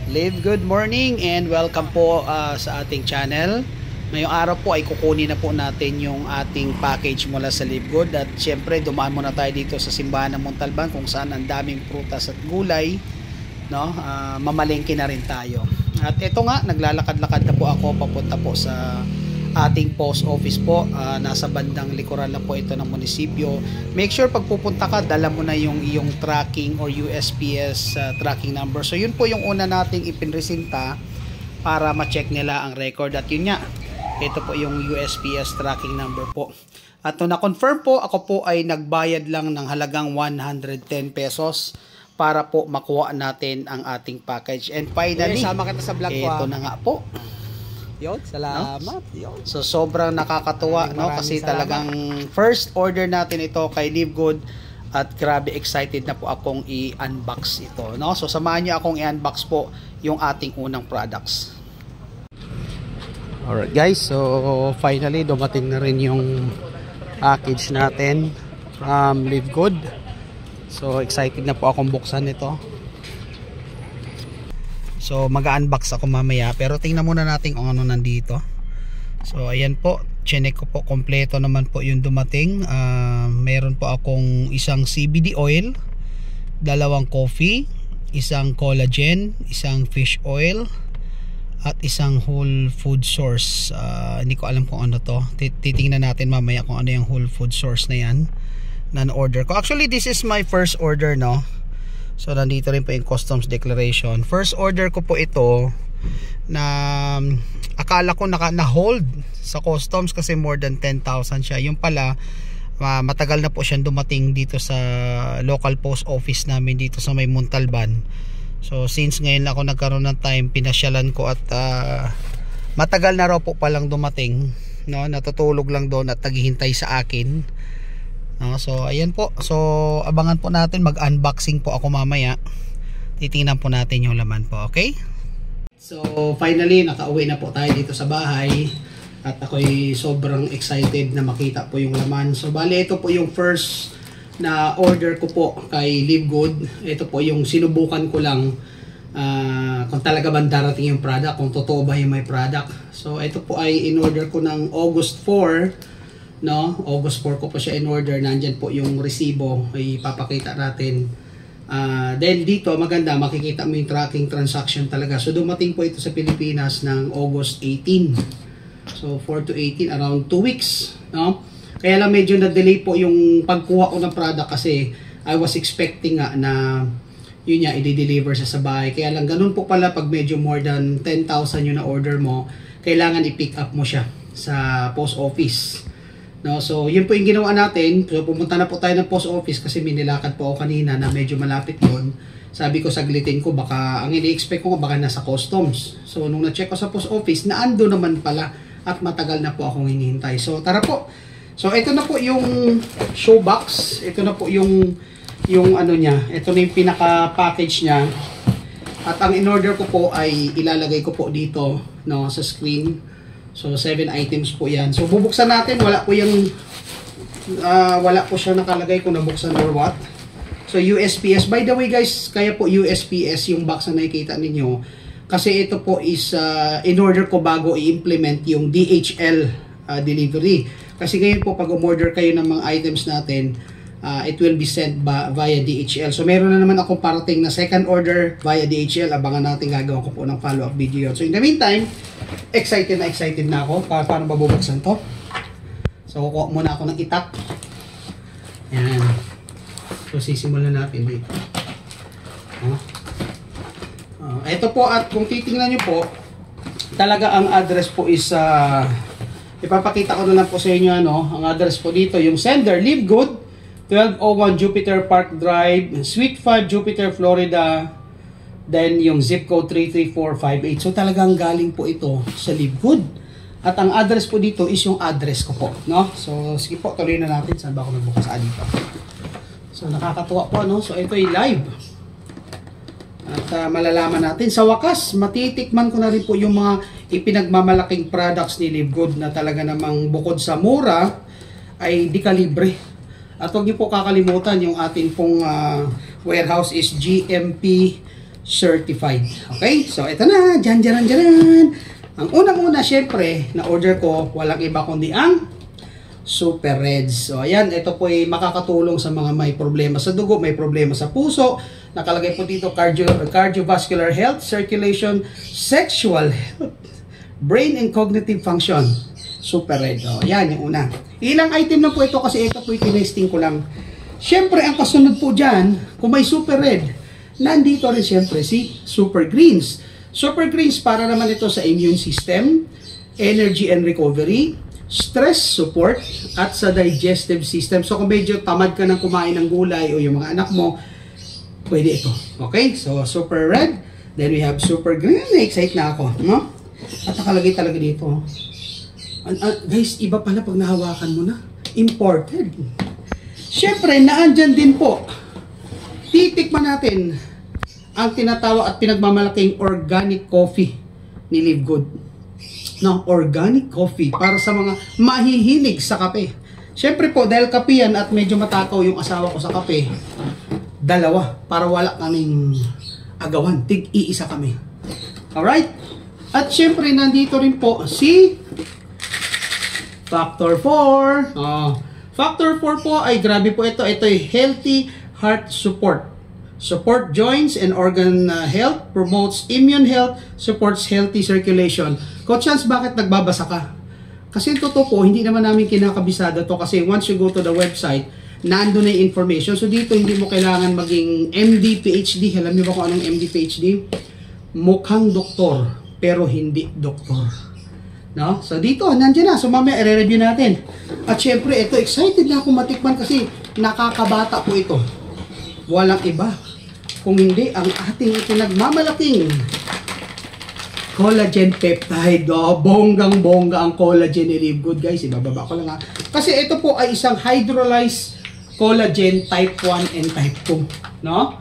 Live good morning and welcome po sa ating channel. Ngayong araw po ay kukunin na po natin yung ating package mula sa Live Good. At syempre dumaan muna tayo dito sa simbahan ng Montalban kung saan ang daming prutas at gulay, no? Mamalengke na rin tayo. At ito nga, naglalakad-lakad na po ako papunta po sa ating post office po. Nasa bandang likuran lang po ito ng munisipyo. Make sure pag pupunta ka, dala mo na yung iyong tracking or USPS tracking number. So yun po yung una nating ipinresinta para ma-check nila ang record. At yun nga, ito po yung USPS tracking number po. At to na-confirm po, ako po ay nagbayad lang ng halagang 110 pesos para po makuha natin ang ating package. And finally, sama kita sa vlog ko. Ito na nga po. Yon, salamat. No? Yon. So sobrang nakakatuwa, no? Kasi salamat. Talagang first order natin ito kay Live Good at grabe excited na po akong i-unbox ito, no? So samahan niyo akong i-unbox po yung ating unang products. Alright guys, so finally dumating na rin yung package natin from Live Good. So excited na po akong buksan ito. So mag-unbox ako mamaya, pero tingnan muna natin kung ano nandito. So ayan po, chinek ko po, kompleto naman po yung dumating. Meron po akong isang CBD oil, dalawang coffee, isang collagen, isang fish oil, at isang whole food source. Hindi ko alam kung ano to. Titingnan natin mamaya kung ano yung whole food source na yan na order ko. Actually this is my first order, no? So nandito rin po yung customs declaration. First order ko po ito na akala ko na-hold sa customs kasi more than 10,000 siya. Yung pala matagal na po siyang dumating dito sa local post office namin dito sa may Montalban. So since ngayon ako nagkaroon ng time, pinasyalan ko at matagal na raw po palang dumating, no? Natutulog lang doon at naghihintay sa akin. No, so ayan po, so abangan po natin, mag-unboxing po ako mamaya. Titingnan po natin yung laman po, okay? So finally nakauwi na po tayo dito sa bahay at ako'y sobrang excited na makita po yung laman. So bali ito po yung first na order ko po kay Live Good. Ito po yung sinubukan ko lang kung talaga ba darating yung product, kung totoo ba yung may product. So ito po ay in order ko ng August 4, no? August 4 ko po siya in order. Nandyan po yung resibo, ipapakita natin. Then dito maganda, makikita mo yung tracking transaction talaga. So dumating po ito sa Pilipinas ng August 18. So 4 to 18, around 2 weeks, no? Kaya lang medyo na-delay po yung pagkuha ko ng product kasi I was expecting nga na yun nga, i-deliver sa bahay. Kaya lang ganun po pala pag medyo more than 10,000 yung na-order mo, kailangan i-pick up mo siya sa post office. No, so yun po yung ginawa natin. So pumunta na po tayo ng post office kasi minilakad po ako kanina na medyo malapit yun. Sabi ko saglitin ko, baka ang ini-expect ko baka nasa customs. So nung na-check ko sa post office, naando naman pala at matagal na po akong hinihintay. So tara po. So ito na po yung showbox. Ito na po yung ano niya. Ito na yung pinaka-package niya. At ang in-order ko po ay ilalagay ko po dito, no, sa screen. So 7 items po 'yan. So bubuksan natin, wala po siya nakalagay kung nabuksan or what. So USPS, by the way guys, kaya po USPS yung box na nakikita ninyo kasi ito po is in order ko bago i-implement yung DHL delivery. Kasi ngayon po pag umorder kayo ng mga items natin, it will be sent via DHL. So meron na naman akong parating na second order via DHL. Abangan natin, gagawin ko po ng follow-up video. So in the meantime, excited na ako. Paano babubuksan to? So kukuha muna ako ng itak. Yan. So sisimulan natin dito. Ito po, at kung titingnan nyo po, talaga ang address po is ipapakita ko na lang po sa inyo, ano, ang address po dito, yung sender, Live Good, 1201 Jupiter Park Drive, Suite 5, Jupiter, Florida. Then yung zip code 33458. So talagang galing po ito sa Live Good. At ang address po dito is yung address ko po, no? So sige po, tuloy na natin. Saan ba ako nagbukas dito? So nakakatuwa po, no? So ito ay live. At malalaman natin. Sa wakas, matitikman ko na rin po yung mga ipinagmamalaking products ni Live Good na talaga namang bukod sa mura ay di kalibre. At huwag niyo po kakalimutan yung ating pong warehouse is GMP certified. Okay? So, ito na. Dyan. Ang unang-una, syempre, na order ko, walang iba kundi ang Super Reds. So, ayan. Ito po ay makakatulong sa mga may problema sa dugo, may problema sa puso. Nakalagay po dito, cardiovascular health, circulation, sexual health, brain and cognitive function. Super Red. O, yan yung una. Ilang item na po ito kasi ito po tinesting ko lang. Syempre, ang kasunod po dyan, kung may Super Red, nandito rin syempre si Super Greens. Super Greens para naman ito sa immune system, energy and recovery, stress support, at sa digestive system. So, kung medyo tamad ka ng kumain ng gulay o yung mga anak mo, pwede ito. Okay? So, Super Red. Then we have Super Green. Na-excite na ako. No? At nakalagay talaga dito. Guys, iba pala pag nahawakan mo na. Imported. Siyempre, naandyan din po. Titikman natin ang tinatawag at pinagmamalaking organic coffee ni Live Good. No, organic coffee para sa mga mahihilig sa kape. Siyempre po, dahil kape yan at medyo matakaw yung asawa ko sa kape, dalawa para wala kaming agawan. Tig-iisa kami. Alright? At siyempre, nandito rin po si Factor 4. Factor 4 po ay grabe po ito. Ito ay healthy heart support. Support joints and organ health, promotes immune health, supports healthy circulation. Coach Hans, bakit nagbabasa ka? Kasi totoo po, hindi naman namin kinakabisada to kasi once you go to the website, nando na yung information. So dito hindi mo kailangan maging MD, PhD. Alam niyo ba kung anong MD, PhD? Mukhang doktor, pero hindi doktor. No? So dito, nandiyan na. So mamaya i-review natin. At syempre, ito, excited na ako matikman kasi nakakabata po ito. Walang iba. Kung hindi, ang ating pinagmamalaking collagen peptide. Oh, bonggang-bongga ang collagen ni Live Good, guys. Ibababa ko lang ha. Kasi ito po ay isang hydrolyzed collagen type 1 and type 2. No?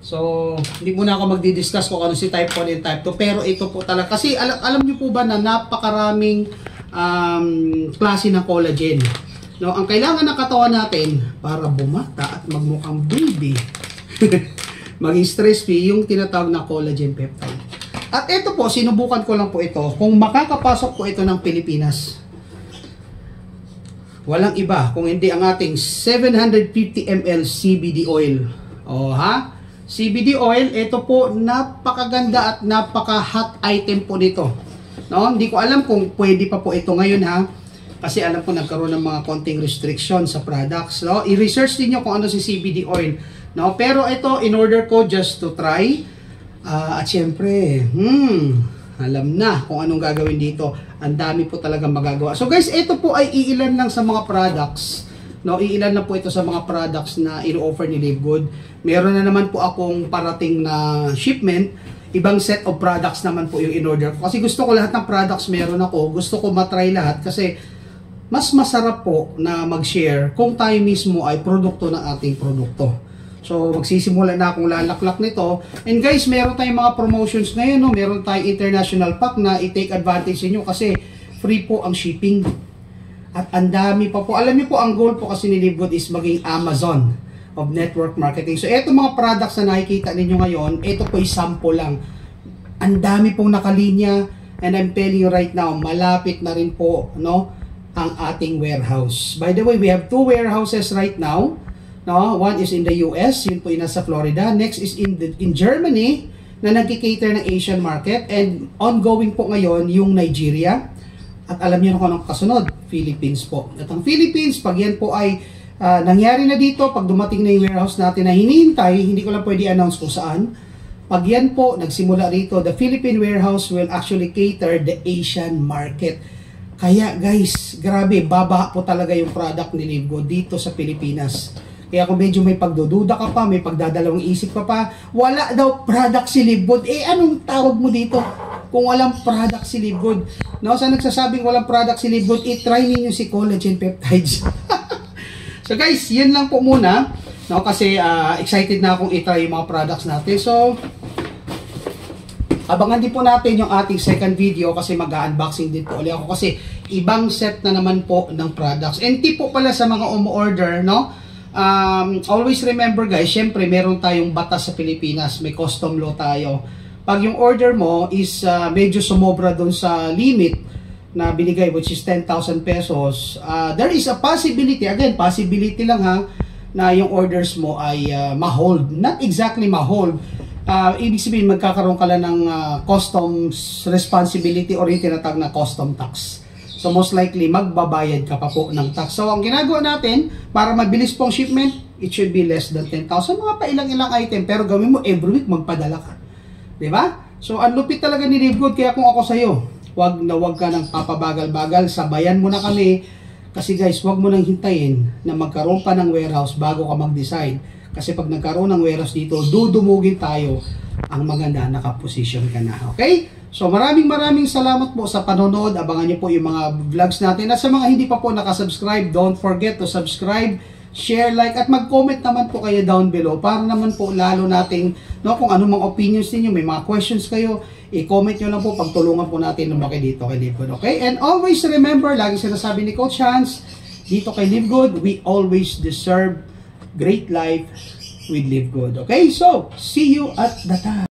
So, hindi muna ako magdi-discuss kung ano si type 1 and type 2. Pero ito po talaga. Kasi alam niyo po ba na napakaraming klase ng collagen. No, ang kailangan ng katawan natin para bumata at magmukhang baby, maging stress-free, yung tinatawag na collagen peptide. At ito po, sinubukan ko lang po ito. Kung makakapasok po ito ng Pilipinas, walang iba kung hindi ang ating 750 ml CBD oil. O ha? CBD oil, ito po napakaganda at napaka-hot item po nito. No, hindi ko alam kung pwede pa po ito ngayon ha. Kasi alam ko nagkaroon ng mga konting restriction sa products. No? I-research niyo kung ano si CBD oil. No? Pero ito, in order ko just to try. At syempre, alam na kung anong gagawin dito. Ang dami po talaga magagawa. So guys, ito po ay iilan lang sa mga products. No? Iilan lang po ito sa mga products na ino-offer ni Live Good. Meron na naman po akong parating na shipment. Ibang set of products naman po yung in-order ko. Kasi gusto ko lahat ng products meron ako. Gusto ko matry lahat kasi mas masarap po na mag-share kung tayo mismo ay produkto ng ating produkto. So, magsisimula na akong lalaklak nito. And guys, meron tayong mga promotions ngayon. No? Meron tayong international pack na i-take advantage niyo kasi free po ang shipping. At ang dami pa po. Alam niyo po, ang goal po kasi ni Live Good is maging Amazon of network marketing. So, eto mga products na nakikita ninyo ngayon, ito po ay sample lang. Ang dami pong nakalinya. And I'm telling you right now, malapit na rin po, no, ang ating warehouse. By the way, we have 2 warehouses right now. No, one is in the US, yun po yung nasa Florida. Next is in Germany, na nagki-cater ng Asian market. And ongoing po ngayon yung Nigeria. At alam niyo na kung anong kasunod, Philippines po. At ang Philippines, pag yan po ay nangyari na dito, pag dumating na yung warehouse natin na hinihintay, hindi ko lang pwede announce kung saan. Pag yan po, nagsimula rito, the Philippine warehouse will actually cater the Asian market. Kaya guys, grabe, baba po talaga yung product ni Live Good dito sa Pilipinas. Kaya kung medyo may pagdududa ka pa, may pagdadalawang isip ka pa, wala daw product si Live Good. Eh, anong tawag mo dito kung walang product si Live Good? No, sa nagsasabing walang product si Live Good, i-try ninyo si collagen peptides. So guys, yun lang po muna. No, kasi excited na akong i-try yung mga products natin. So, abangan din po natin yung ating second video kasi mag-unboxing din po ulit ako kasi ibang set na naman po ng products. And tip po pala sa mga umu-order, no? Always remember guys, syempre meron tayong batas sa Pilipinas, may custom law tayo. Pag yung order mo is medyo sumobra doon sa limit na binigay, which is 10,000 pesos, there is a possibility, again, possibility lang ha, na yung orders mo ay ma-hold. Not exactly ma-hold. Ibig sabihin, magkakaroon ka lang ng customs responsibility or yung tinatag na custom tax. So most likely, magbabayad ka pa po ng tax. So ang ginagawa natin, para mabilis pong shipment, it should be less than 10,000. Mga pa ilang-ilang item, pero gawin mo every week, magpadala ka. Diba? So ang lupit talaga ni Livegood, kaya kung ako sa'yo, wag ka nang papabagal-bagal, sabayan mo na kami. Kasi guys, wag mo nang hintayin na magkaroon pa ng warehouse bago ka mag-decide. Kasi pag nagkaroon ng warehouse dito, dudumugin tayo. Ang maganda, nakaposition ka na. Okay? So maraming salamat po sa panonood. Abangan niyo po yung mga vlogs natin. At sa mga hindi pa po nakasubscribe, don't forget to subscribe, share, like, at mag-comment naman po kayo down below para naman po lalo nating, kung ano mga opinions niyo, may mga questions kayo, i-comment nyo lang po, pagtulungan po natin lumaki dito kay Livegood. Okay? And always remember, lagi sinasabi ni Coach Hans, dito kay Livegood, we always deserve great life with Livegood. Okay? So, see you at the top.